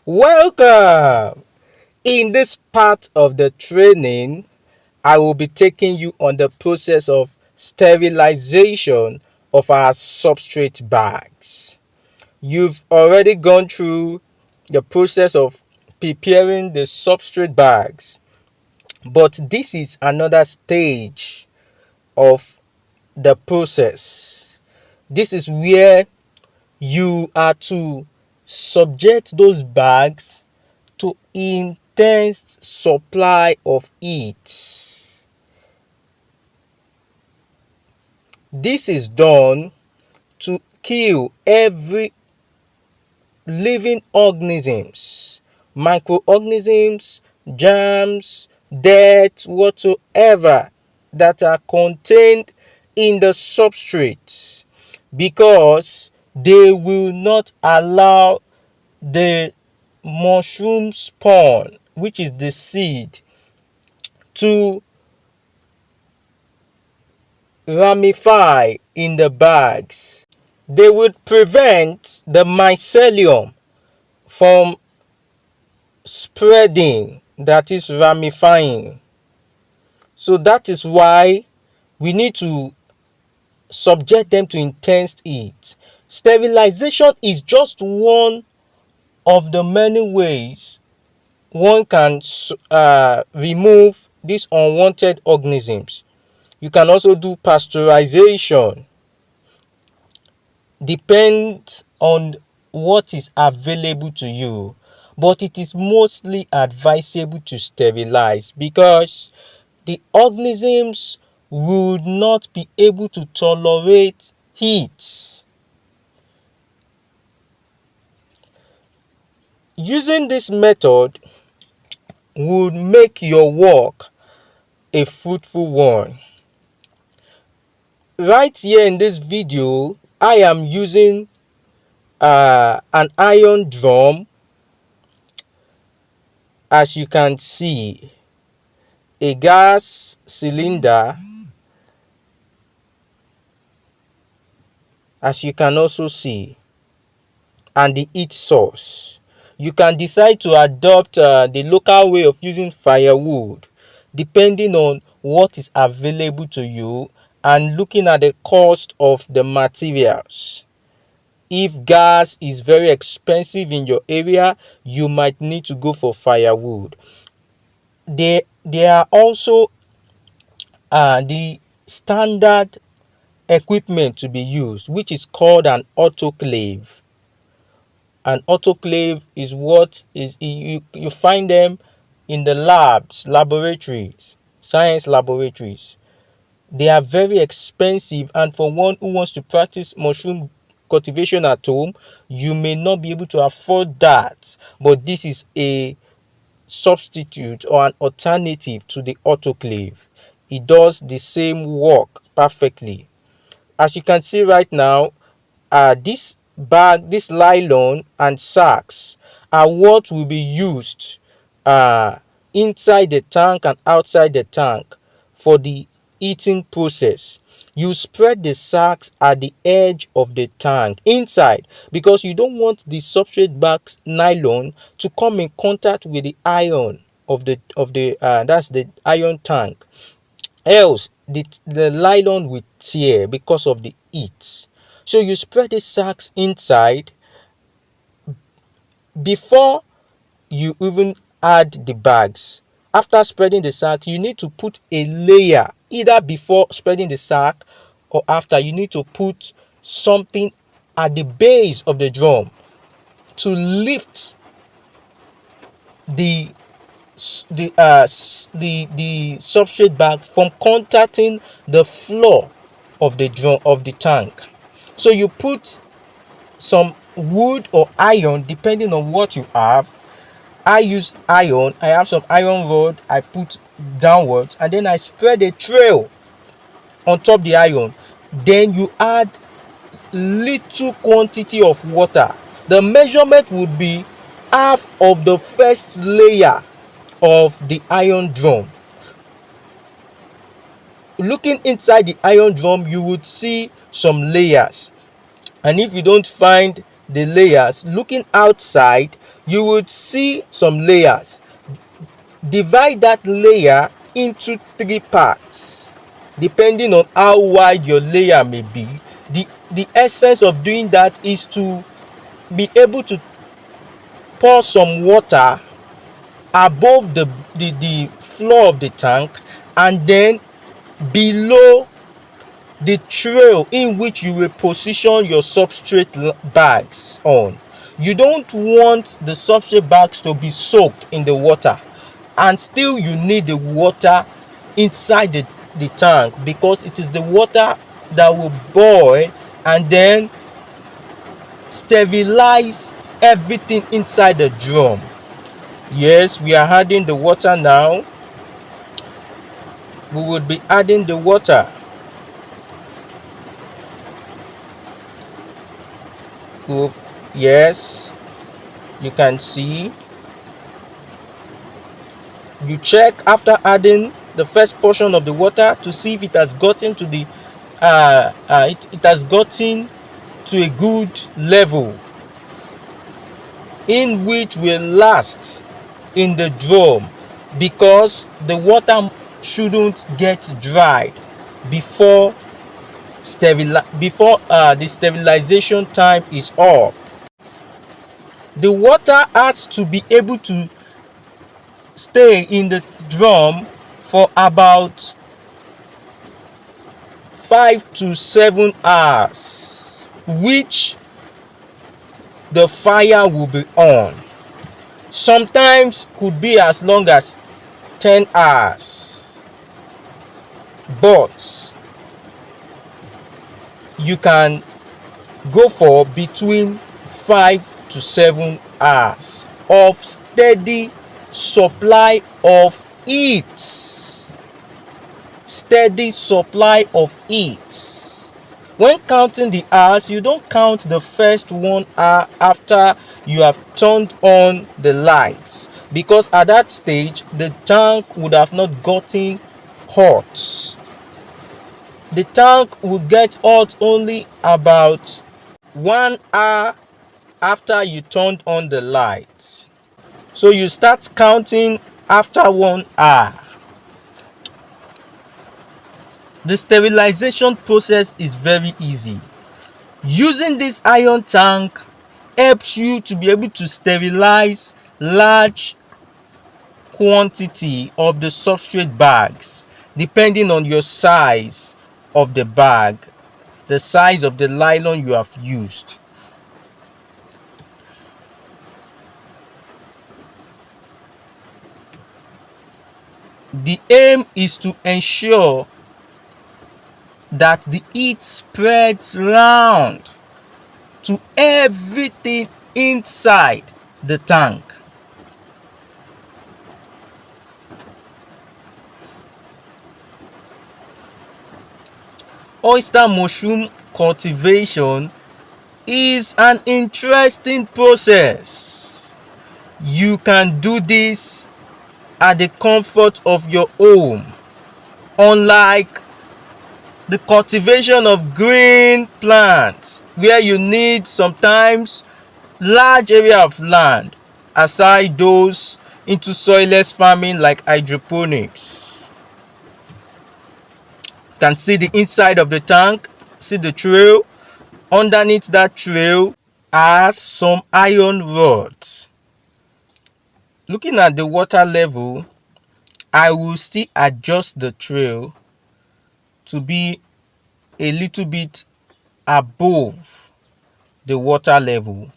Welcome! In this part of the training, I will be taking you on the process of sterilization of our substrate bags. You've already gone through the process of preparing the substrate bags, but this is another stage of the process. This is where you are to subject those bags to intense supply of heat. This is done to kill every living organisms, microorganisms, germs, dirt, whatsoever that are contained in the substrate, because they will not allow the mushroom spawn, which is the seed, to ramify in the bags. They would prevent the mycelium from spreading, that is ramifying. So that is why we need to subject them to intense heat. Sterilization is just one of the many ways one can remove these unwanted organisms. You can also do pasteurization. Depends on what is available to you, but it is mostly advisable to sterilize because the organisms would not be able to tolerate heat. Using this method would make your work a fruitful one. Right here in this video, I am using an iron drum, as you can see, a gas cylinder, as you can also see, and the heat source. You can decide to adopt the local way of using firewood, depending on what is available to you and looking at the cost of the materials. If gas is very expensive in your area, you might need to go for firewood. There are also the standard equipment to be used, which is called an autoclave. An autoclave is what is you find them in the laboratories, science laboratories. They are very expensive, and for one who wants to practice mushroom cultivation at home, you may not be able to afford that. But this is a substitute or an alternative to the autoclave. It does the same work perfectly. As you can see right now, this bag, this nylon and sacks are what will be used inside the tank and outside the tank for the heating process. You spread the sacks at the edge of the tank inside, because you don't want the substrate bags nylon to come in contact with the iron of the that's the iron tank, else the nylon will tear because of the heat. So you spread the sacks inside before you even add the bags. After spreading the sack, you need to put a layer, either before spreading the sack or after. You need to put something at the base of the drum to lift the substrate bag from contacting the floor of the drum of the tank. So you put some wood or iron depending on what you have. I use iron. I have some iron rod I put downwards, and then I spread a trail on top the iron. Then you add little quantity of water. The measurement would be half of the first layer of the iron drum. Looking inside the iron drum, you would see some layers, and if you don't find the layers, looking outside, you would see some layers. Divide that layer into 3 parts depending on how wide your layer may be. The essence of doing that is to be able to pour some water above the floor of the tank, and then below the trail in which you will position your substrate bags on. You don't want the substrate bags to be soaked in the water, and still you need the water inside the tank, because it is the water that will boil and then sterilize everything inside the drum. Yes, we are adding the water now. We would be adding the water. Yes, you can see. You check after adding the first portion of the water to see if it has gotten to the it has gotten to a good level in which will last in the drum, because the water shouldn't get dried before the sterilization time is up. The water has to be able to stay in the drum for about 5 to 7 hours, which the fire will be on. Sometimes could be as long as 10 hours, but you can go for between 5 to 7 hours of steady supply of heat. Steady supply of heat. When counting the hours, you don't count the first 1 hour after you have turned on the lights, because at that stage the tank would have not gotten hot. The tank will get hot only about 1 hour after you turned on the lights. So you start counting after 1 hour. The sterilization process is very easy. Using this iron tank helps you to be able to sterilize large quantity of the substrate bags depending on your size of the bag, the size of the nylon you have used. The aim is to ensure that the heat spreads round to everything inside the tank. Oyster mushroom cultivation is an interesting process. You can do this at the comfort of your home, unlike the cultivation of green plants, where you need sometimes large area of land aside those into soilless farming like hydroponics. You can see the inside of the tank, see the trail. Underneath that trail are some iron rods. Looking at the water level, I will still adjust the trail to be a little bit above the water level,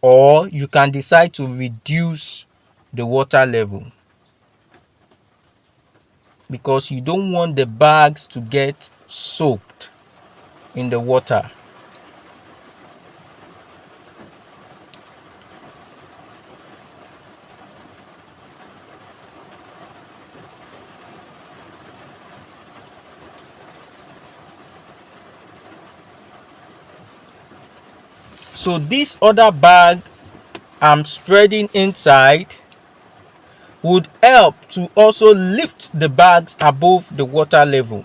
or you can decide to reduce the water level, because you don't want the bags to get soaked in the water. So this other bag I'm spreading inside would help to also lift the bags above the water level,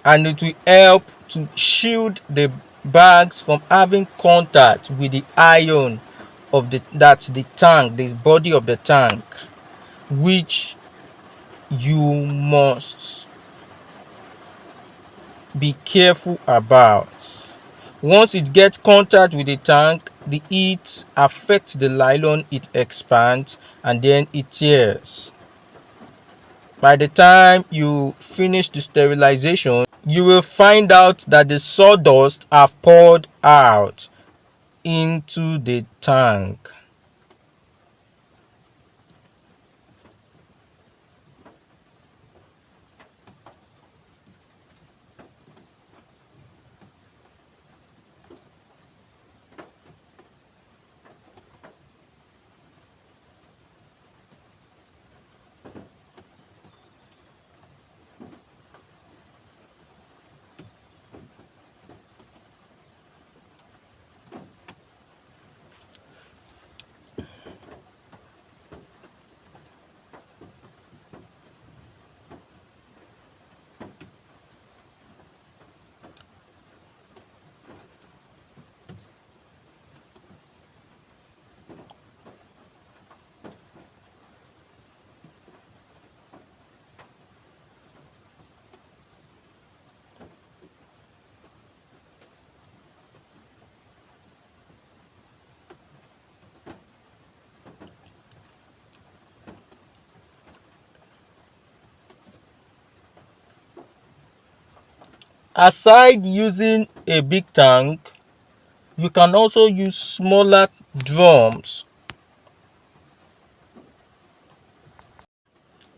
and it will help to shield the bags from having contact with the iron of the tank, this body of the tank, which you must be careful about. Once it gets contact with the tank, the heat affects the nylon, it expands, and then it tears. By the time you finish the sterilization, you will find out that the sawdust have poured out into the tank. Aside using a big tank, you can also use smaller drums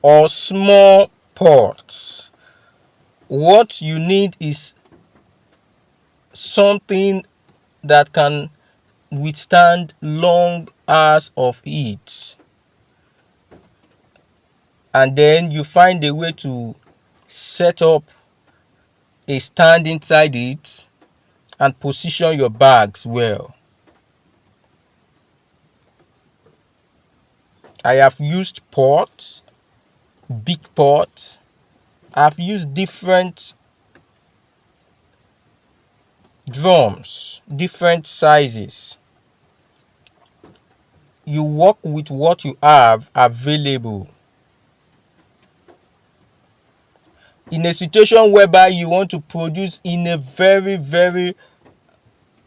or small pots. What you need is something that can withstand long hours of heat, and then you find a way to set up a stand inside it and position your bags well. I have used pots, big pots. I've used different drums, different sizes. You work with what you have available. In a situation whereby you want to produce in a very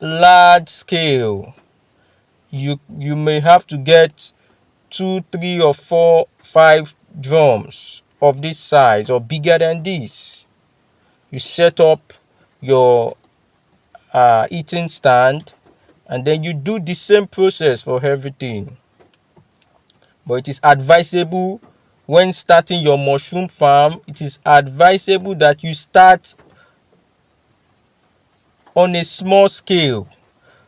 large scale, you may have to get 2, 3, or 4, 5 drums of this size or bigger than this. You set up your eating stand, and then you do the same process for everything. But it is advisable, when starting your mushroom farm, it is advisable that you start on a small scale.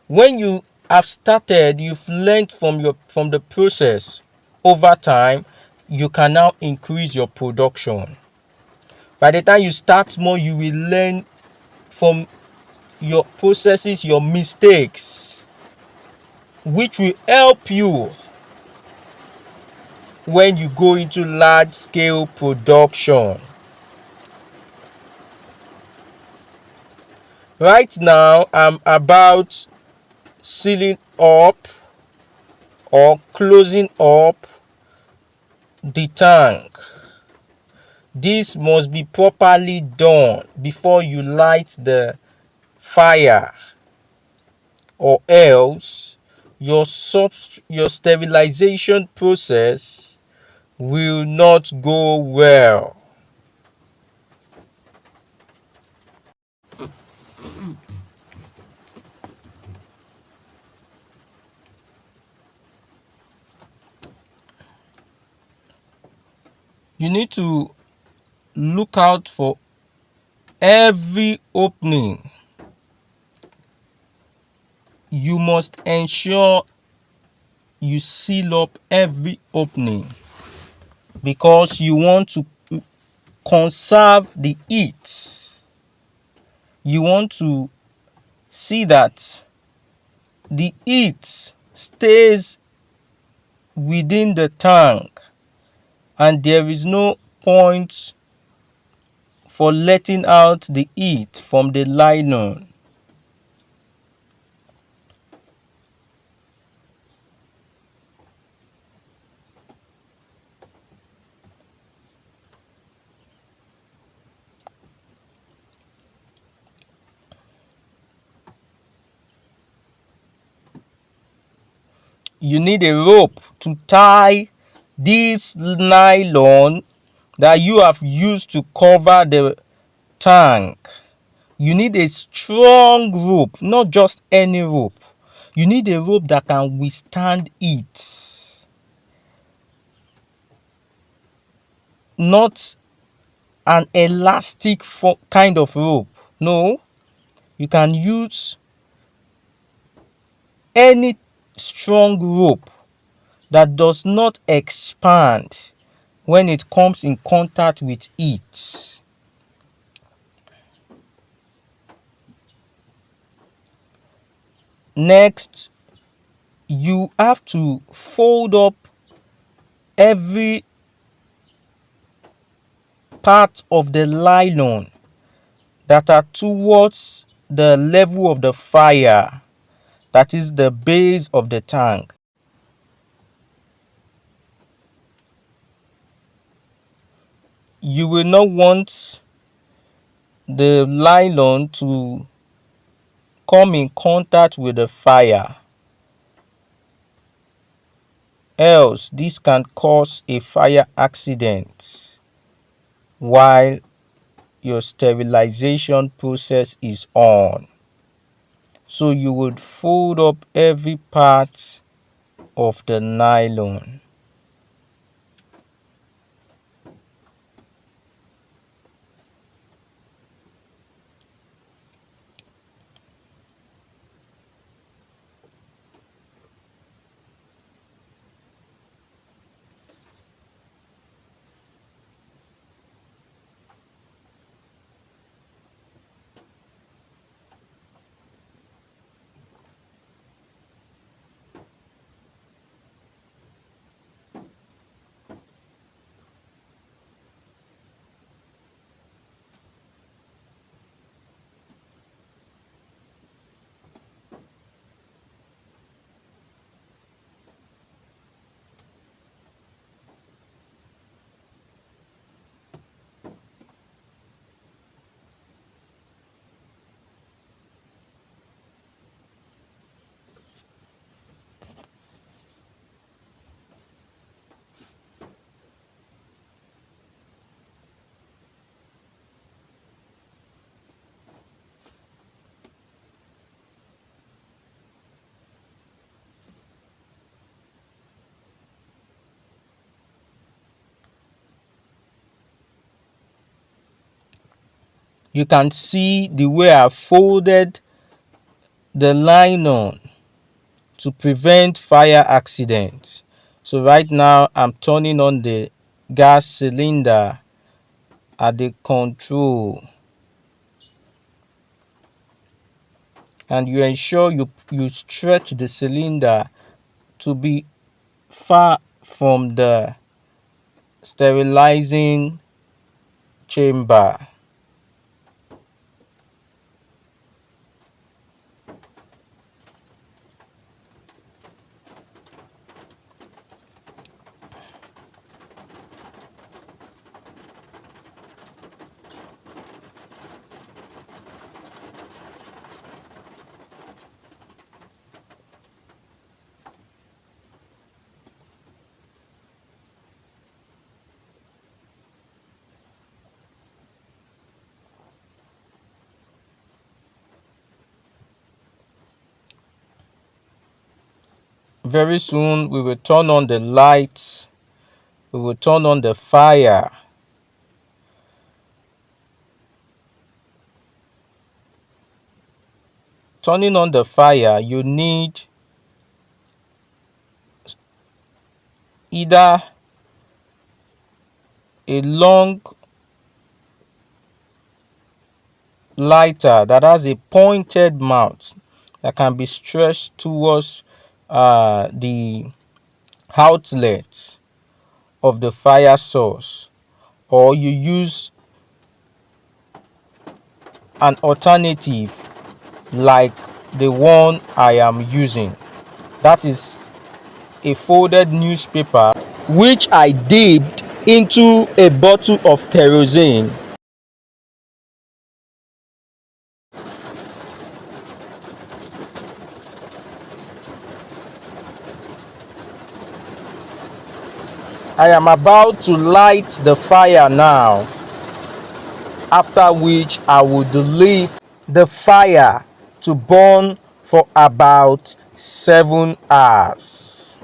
When you have started, you've learned from the process. Over time, you can now increase your production. By the time you start small, you will learn from your processes, your mistakes, which will help you when you go into large scale production. Right now, I'm about sealing up or closing up the tank. This must be properly done before you light the fire, or else your sterilization process will not go well. You need to look out for every opening. You must ensure you seal up every opening, because you want to conserve the heat. You want to see that the heat stays within the tank, and there is no point for letting out the heat from the nylon. you need a rope to tie this nylon that you have used to cover the tank. You need a strong rope, not just any rope. You need a rope that can withstand it. Not an elastic kind of rope. No, you can use any strong rope that does not expand when it comes in contact with it. Next, you have to fold up every part of the nylon that are towards the level of the fire, that is the base of the tank. You will not want the nylon to come in contact with the fire, else this can cause a fire accident while your sterilization process is on. So you would fold up every part of the nylon. You can see the way I folded the nylon to prevent fire accidents. So right now I'm turning on the gas cylinder at the control, and you ensure you stretch the cylinder to be far from the sterilizing chamber. Very soon we will turn on the lights, we will turn on the fire. Turning on the fire, you need either a long lighter that has a pointed mouth that can be stretched towards the outlet of the fire source, or you use an alternative like the one I am using. That is a folded newspaper which I dipped into a bottle of kerosene. I am about to light the fire now, after which I would leave the fire to burn for about 7 hours.